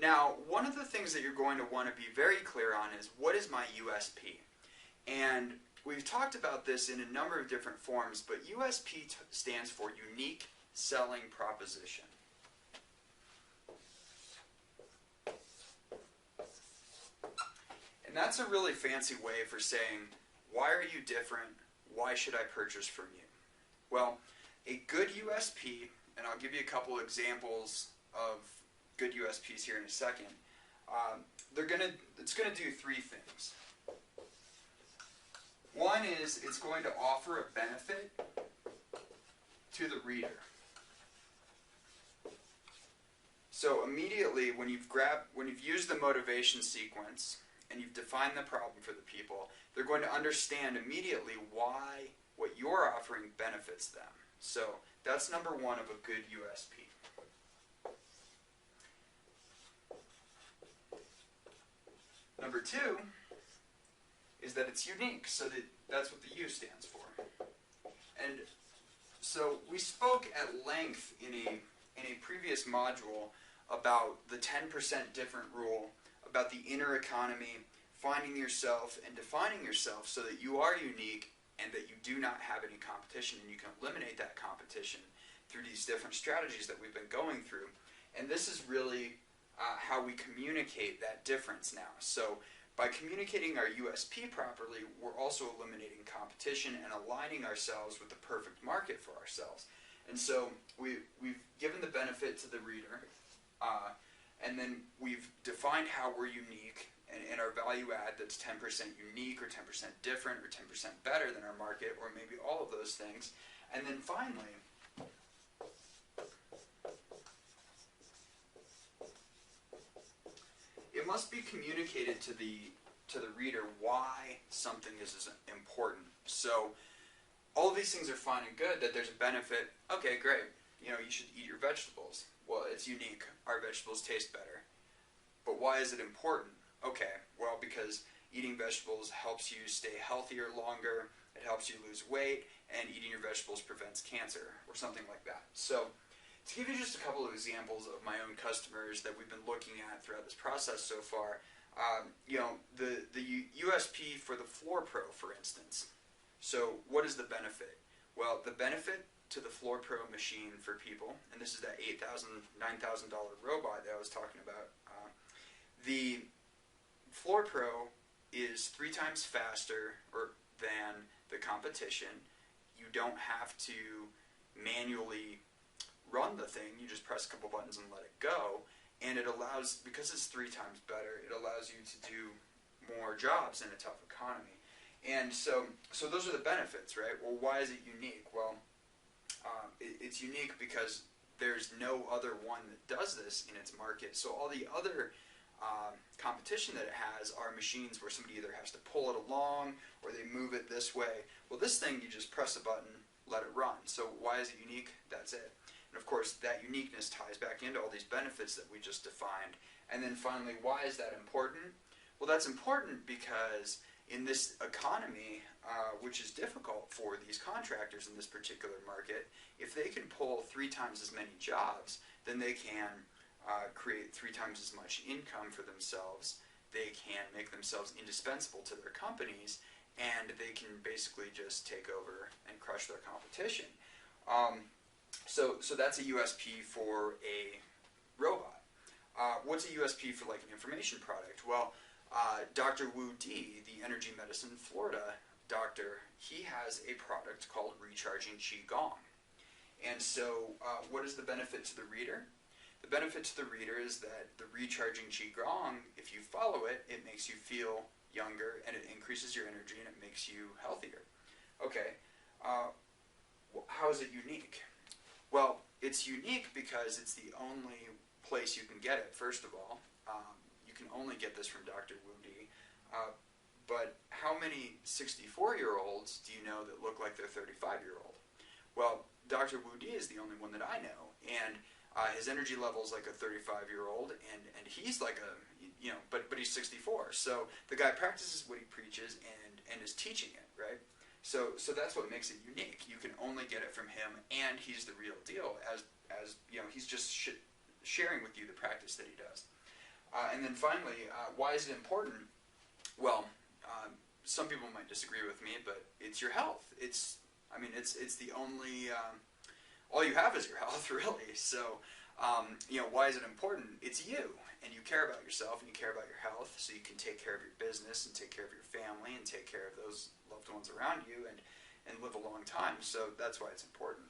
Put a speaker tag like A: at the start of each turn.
A: Now, one of the things that you're going to want to be very clear on is, what is my USP? And we've talked about this in a number of different forms, but USP stands for Unique Selling Proposition. And that's a really fancy way for saying, why are you different? Why should I purchase from you? Well, a good USP, and I'll give you a couple examples of good USPs here in a second. It's going to do three things. One is it's going to offer a benefit to the reader. So immediately when you've used the motivation sequence and you've defined the problem for the people, they're going to understand immediately why what you're offering benefits them. So that's number one of a good USP. Number two is that it's unique, so that's what the U stands for. And so we spoke at length in a previous module about the 10% different rule, about the inner economy, finding yourself and defining yourself so that you are unique and that you do not have any competition, and you can eliminate that competition through these different strategies that we've been going through. And this is really how we communicate that difference now. So by communicating our USP properly, we're also eliminating competition and aligning ourselves with the perfect market for ourselves. And so we've given the benefit to the reader, and then we've defined how we're unique and our value add that's 10% unique or 10% different or 10% better than our market, or maybe all of those things. And then finally, it must be communicated to the reader why something is important. So all of these things are fine and good, that there's a benefit. Okay, great. You should eat your vegetables. Well, it's unique. Our vegetables taste better. But why is it important? Okay, well, because eating vegetables helps you stay healthier longer, it helps you lose weight, and eating your vegetables prevents cancer, or something like that. So to give you just a couple of examples of my own customers that we've been looking at throughout this process so far, the USP for the Floor Pro, for instance. So what is the benefit? Well, the benefit to the Floor Pro machine for people, and this is that $8,000, $9,000 robot that I was talking about, the Floor Pro is 3 times faster than the competition. You don't have to manually run the thing. You just press a couple buttons and let it go. And it allows, because it's 3 times better, it allows you to do more jobs in a tough economy. And so those are the benefits, right? Well, why is it unique? Well, it's unique because there's no other one that does this in its market. So all the other competition that it has are machines where somebody either has to pull it along or they move it this way. Well, this thing, you just press a button, let it run. So why is it unique? That's it. And of course, that uniqueness ties back into all these benefits that we just defined. And then finally, why is that important? Well, that's important because in this economy, which is difficult for these contractors in this particular market, if they can pull 3 times as many jobs, then they can create 3 times as much income for themselves. They can make themselves indispensable to their companies, and they can basically just take over and crush their competition. So that's a USP for a robot. What's a USP for like an information product? Well, Dr. Wu Di, the energy medicine Florida doctor, he has a product called Recharging Qigong. And so what is the benefit to the reader? The benefit to the reader is that the Recharging Qigong, if you follow it, it makes you feel younger and it increases your energy and it makes you healthier. Okay, how is it unique? Well, it's unique because it's the only place you can get it, first of all. You can only get this from Dr. Wu Di. But how many 64-year-olds do you know that look like they're 35-year-old? Well, Dr. Wu Di is the only one that I know. And his energy level is like a 35-year-old, and he's like a, but he's 64. So the guy practices what he preaches and is teaching it, right? So that's what makes it unique. You can only get it from him, and he's the real deal. As he's just sharing with you the practice that he does. And then finally, why is it important? Well, some people might disagree with me, but it's your health. It's the only, all you have is your health, really. So, why is it important? It's you, and you care about yourself, and you care about your health, so you can take care of your business, and take care of your family, and take care of those loved ones around you, and live a long time. So that's why it's important.